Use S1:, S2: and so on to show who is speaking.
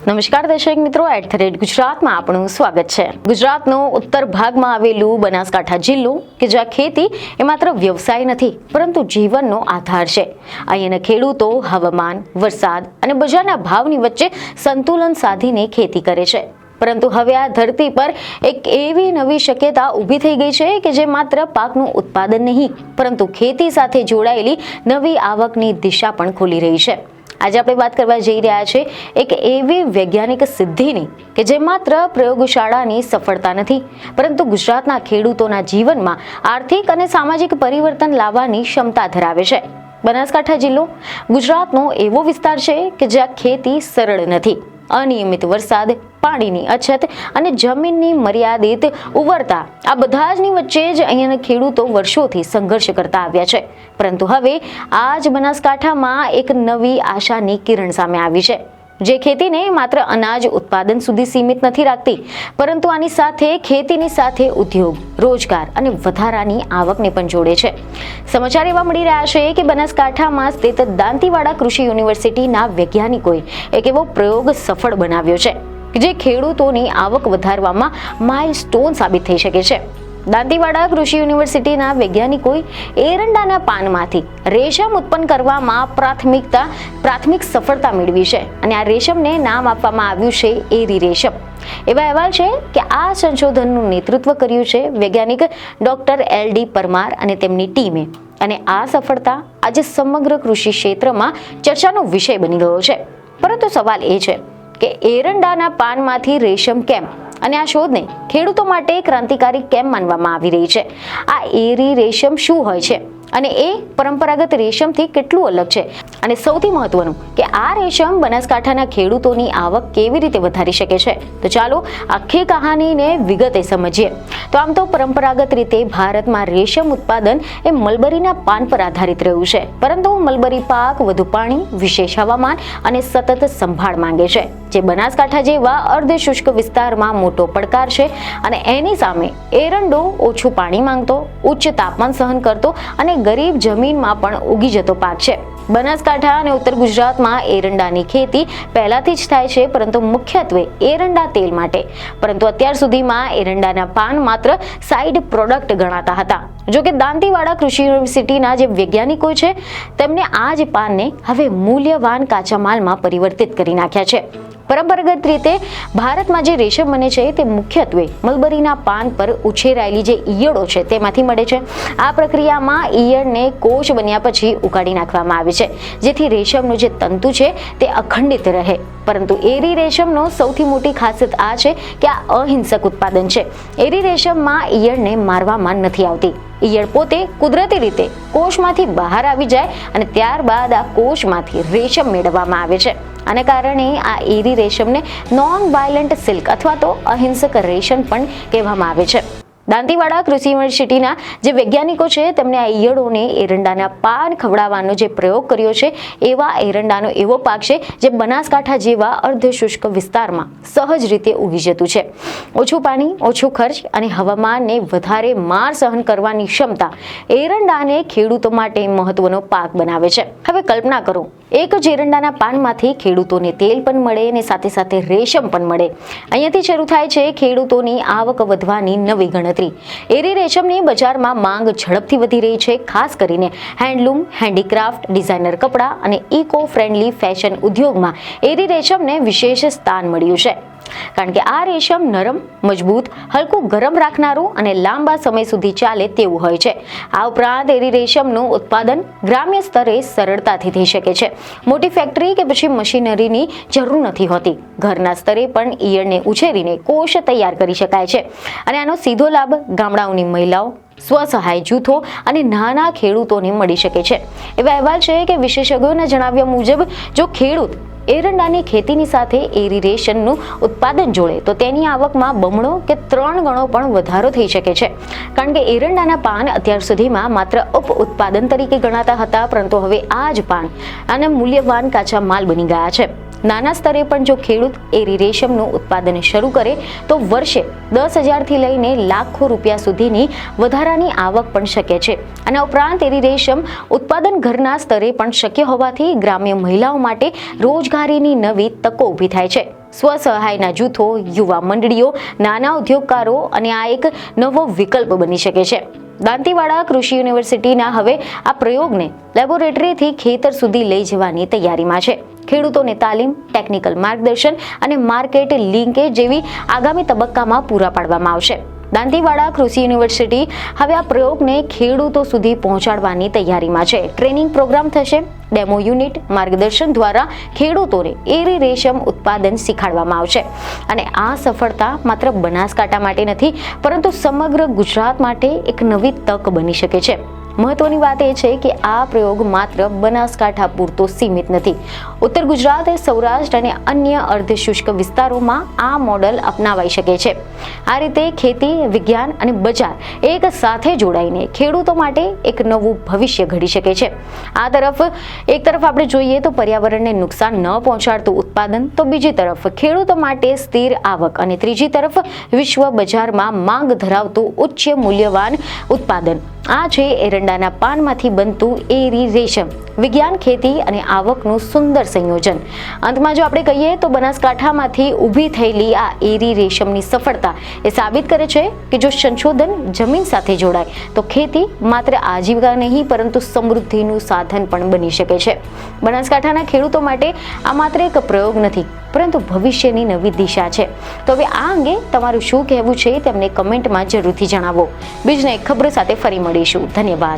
S1: નમસ્કાર દર્શક મિત્રો, @ગુજરાતમાં આપનું સ્વાગત છે। ગુજરાતનો ઉત્તર ભાગમાં આવેલું બનાસકાંઠા જિલ્લો કે જ્યાં ખેતી એ માત્ર વ્યવસાય નથી પરંતુ જીવનનો આધાર છે। અહીંના ખેડૂતો હવામાન, વરસાદ અને બજારના ભાવની વચ્ચે સંતુલન સાધીને ખેતી કરે છે। પરંતુ હવે આ ધરતી પર એક એવી નવી શક્યતા ઊભી થઈ ગઈ છે કે જે માત્ર પાકનું ઉત્પાદન નહીં પરંતુ ખેતી સાથે જોડાયેલી નવી આવકની દિશા પણ ખોલી રહી છે। આજે આપણે વાત કરવા જઈ રહ્યા છે એક એવી વૈજ્ઞાનિક સિદ્ધિની કે જે માત્ર પ્રયોગશાળાની સફળતા નથી પરંતુ ગુજરાતના ખેડૂતોના જીવનમાં આર્થિક અને સામાજિક પરિવર્તન લાવવાની ક્ષમતા ધરાવે છે। બનાસકાંઠા જિલ્લો ગુજરાતનો એવો વિસ્તાર છે કે જ્યાં ખેતી સરળ નથી। અનિયમિત વરસાદ, પાણીની અછત અને જમીનની મર્યાદિત ઉર્વરતા આ બધા જની વચ્ચે જ અહીંના ખેડૂતો વર્ષોથી સંઘર્ષ કરતા આવ્યા છે। પરંતુ હવે આજ બનાસકાંઠામાં એક નવી આશાની કિરણ સામે આવી છે જે ખેતીને માત્ર અનાજ ઉત્પાદન સુધી સીમિત નથી રાખતી પરંતુ આની સાથે ખેતીની સાથે ઉદ્યોગ, રોજગાર અને વધારાની આવકને પણ જોડે છે। સમાચાર એવા મળી રહ્યા છે કે બનાસકાંઠામાં સ્થિત દાંતીવાડા કૃષિ યુનિવર્સિટીના વૈજ્ઞાનિકોએ એક એવો પ્રયોગ સફળ બનાવ્યો છે જે ખેડૂતોની આવક વધારવામાં માઇલસ્ટોન સાબિત થઈ શકે છે। દાંતીવાડા કૃષિ યુનિવર્સિટીના વૈજ્ઞાનિકોએ એરંડાના પાનમાંથી રેશમ ઉત્પન્ન કરવામાં પ્રાથમિક સફળતા મેળવી છે અને આ રેશમને નામ આપવામાં આવ્યું છે એરી રેશમ। એવા અહેવાલ છે કે આ સંશોધનનું નેતૃત્વ કર્યું છે વૈજ્ઞાનિક ડોક્ટર LD પરમાર અને તેમની ટીમે અને આ સફળતા આજે સમગ્ર કૃષિ ક્ષેત્રમાં ચર્ચાનો વિષય બની ગયો છે। પરંતુ સવાલ એ છે કે એરંડાના પાનમાંથી રેશમ કેમ અને આ શોધને ખેડૂતો માટે ક્રાંતિકારી કેમ માનવામાં આવી રહી છે? આ એરી રેશમ શું હોય છે અને એ પરંપરાગત રેશમથી કેટલું અલગ છે? અને સૌથી મહત્વનું કે આ રેશમ બનાસકાંઠાના ખેડૂતોની આવક કેવી રીતે વધારી શકે છે? તો ચાલો આખી કહાનીને વિગતે સમજીએ। તો આમ તો પરંપરાગત રીતે ભારતમાં રેશમ ઉત્પાદન એ મલબરીના પાન પર આધારિત રહ્યું છે પરંતુ મલબરી પાક વધુ પાણી, વિશેષ હવામાન અને સતત સંભાળ માંગે છે જે બનાસકાંઠા જેવા અર્ધ શુષ્ક વિસ્તારમાં મોટો પડકાર છે અને એની સામે એરંડો ઓછું પાણી માંગતો, ઉચ્ચ તાપમાન સહન કરતો અને ગરીબ જમીનમાં પણ ઉગી જતો પાક છે। બનાસકાંઠા અને ઉત્તર ગુજરાતમાં એરંડાની ખેતી પહેલાથી જ થાય છે પરંતુ મુખ્યત્વે એરંડા તેલ માટે। પરંતુ અત્યાર સુધીમાં એરંડાના પાન માત્ર સાઇડ પ્રોડક્ટ ગણાતા હતા। જો કે દાંતીવાડા કૃષિ યુનિવર્સિટીના જે વૈજ્ઞાનિકો છે તેમને આ જ પાનને હવે મૂલ્યવાન કાચા માલમાં પરિવર્તિત કરી નાખ્યા છે। પરંપરાગત રીતે ભારતમાં જે રેશમ બને છે તે મુખ્યત્વે મલબરીના પાન પર ઉછેરાયેલી જે ઈયળો છે તેમાંથી મળે છે। આ પ્રક્રિયામાં ઈયળને કોષ બન્યા પછી ઉકાળી નાખવામાં આવે છે જેથી રેશમનું જે તંતુ છે તે અખંડિત રહે। પરંતુ એરી રેશમનો સૌથી મોટી ખાસિયત આ છે કે આ અહિંસક ઉત્પાદન છે। એરી રેશમમાં ઈયળને મારવામાં નથી આવતી। ઈયળ પોતે કુદરતી રીતે કોષમાંથી બહાર આવી જાય અને ત્યારબાદ આ કોષમાંથી રેશમ મેળવવામાં આવે છે। આને કારણે આ એરી રેશમને નોન વાયલન્ટ સિલ્ક અથવા તો અહિંસક રેશમ પણ કહેવામાં આવે છે। દાંતીવાડા કૃષિ યુનિવર્સિટીના જે વૈજ્ઞાનિકો છે તેમણે આ ઈયળોને એરંડાના પાન ખવડાવવાનો જે પ્રયોગ કર્યો છે એવા એરંડાનો એવો પાક છે જે બનાસકાંઠા જેવા અર્ધ શુષ્ક વિસ્તારમાં સહજ રીતે ઉગી જતું છે। ઓછું પાણી, ઓછું ખર્ચ અને હવામાનને વધારે માર સહન કરવાની ક્ષમતા એરંડાને ખેડૂતો માટે મહત્વનો પાક બનાવે છે। હવે કલ્પના કરો, એક જ એરંડાના પાનમાંથી ખેડૂતોને તેલ પણ મળે અને સાથે સાથે રેશમ પણ મળે। અહીંયાથી શરૂ થાય છે ખેડૂતોની આવક વધવાની નવી ગણતરી। એરી રેશમની બજારમાં માંગ ઝડપથી વધી રહી છે। ખાસ કરીને હેન્ડલૂમ, હેન્ડીક્રાફ્ટ, ડિઝાઇનર કપડાં અને ઇકો ફ્રેન્ડલી ફેશન ઉદ્યોગમાં એરી રેશમને વિશેષ સ્થાન મળ્યું છે કારણ કે આ રેશમ નરમ, મજબૂત, હલકું ગરમ રાખનારું અને લાંબા સમય સુધી ચાલે તેવું હોય છે। આ ઉપરાંત એરી રેશમનું ઉત્પાદન ગ્રામ્ય સ્તરે સરળતાથી થઈ શકે છે। મોટી ફેક્ટરી કે પછી મશીનરીની જરૂર નથી હોતી। ઘરના સ્તરે પણ ઈયળને ઉછેરીને કોષ તૈયાર કરી શકાય છે અને આનો સીધો લાભ ગામડાઓની મહિલાઓ, સ્વસહાય જૂથો અને નાના ખેડૂતોને મળી શકે છે। એવા અહેવાલ છે કે વિશેષજ્ઞોના જણાવ્યા મુજબ જો ખેડૂત એરંડાની ખેતીની સાથે એરી રેશમનું ઉત્પાદન જોડે તો તેની આવકમાં બમણો કે 3 ગણો પણ વધારો થઈ શકે છે કારણ કે એરંડાના પાન અત્યાર સુધીમાં માત્ર ઉપ ઉત્પાદન તરીકે ગણાતા હતા પરંતુ હવે આ જ પાન અને મૂલ્યવાન કાચા માલ બની ગયા છે। નાના સ્તરે પણ જો ખેડૂત એરી રેશમનું ઉત્પાદન શરૂ કરે તો વર્ષે 10,000થી લઈને લાખો રૂપિયા સુધીની વધારાની આવક પણ શક્ય છે. અને ઉપરાંત એરી રેશમ ઉત્પાદન ઘરના સ્તરે પણ શક્ય હોવાથી ગ્રામ્ય મહિલાઓ માટે રોજગારીની નવી તકો ઊભી થાય છે. સ્વસહાયના જૂથો, યુવા મંડળીઓ, નાના ઉદ્યોગકારો અને આ એક નવો વિકલ્પ બની શકે છે. દાંતીવાડા કૃષિ યુનિવર્સિટીના હવે આ પ્રયોગને લેબોરેટરીથી ખેતર સુધી લઈ જવાની તૈયારીમાં છે. ખેડૂતોને તાલીમ, ટેકનિકલ માર્ગદર્શન અને માર્કેટ લિંકેજ જેવી આગામી તબક્કામાં પૂરા પાડવામાં આવશે. દાંતીવાડા કૃષિ યુનિવર્સિટી હવે આ પ્રયોગને ખેડૂતો સુધી પહોંચાડવાની તૈયારીમાં છે. ટ્રેનિંગ પ્રોગ્રામ થશે, ડેમો યુનિટ, માર્ગદર્શન દ્વારા ખેડૂતોને એરી રેશમ ઉત્પાદન શીખવાડવામાં આવશે. અને આ સફળતા માત્ર બનાસકાંઠા માટે નથી, પરંતુ સમગ્ર ગુજરાત માટે એક નવી તક બની શકે છે. મહત્વની વાત એ છે કે આ પ્રયોગ માત્ર બનાસકાંઠા પૂરતો સીમિત નથી. ઉત્તર ગુજરાત, સૌરાષ્ટ્ર અને અન્ય અર્ધશુષ્ક વિસ્તારોમાં આ મોડલ અપનાવાઈ શકે છે. આ રીતે ખેતી, વિજ્ઞાન અને બજાર એક સાથે જોડાઈને ખેડૂતો માટે એક નવું ભવિષ્ય ઘડી શકે છે. એક તરફ આપણે જોઈએ તો પર્યાવરણને નુકસાન ન પહોંચાડતું ઉત્પાદન, તો બીજી તરફ ખેડૂતો માટે સ્થિર આવક અને ત્રીજી તરફ વિશ્વ બજારમાં માંગ ધરાવતું ઉચ્ચ મૂલ્યવાન ઉત્પાદન. આ છે એરંડાના પાનમાંથી બનતું એરી રેશમ, વિજ્ઞાન, ખેતી અને આવકનું સુંદર સંયોજન. અંતમાં જો આપણે કહીએ તો બનાસકાંઠામાંથી ઊભી થયેલી આ એરી રેશમની સફળતા એ સાબિત કરે છે કે જો સંશોધન જમીન સાથે જોડાય તો ખેતી માત્ર આજીવિકા નહીં પરંતુ સમૃદ્ધિનું સાધન પણ બની શકે છે. બનાસકાંઠાના ખેડૂતો માટે આ માત્ર એક પ્રયોગ નથી, પરંતુ ભવિષ્યની નવી દિશા છે. તો હવે આ અંગે તમારું શું કહેવું છે તેમને કમેન્ટમાં જરૂરથી જણાવો. બીજને ખબર સાથે ફરી મળીશું. ધન્યવાદ.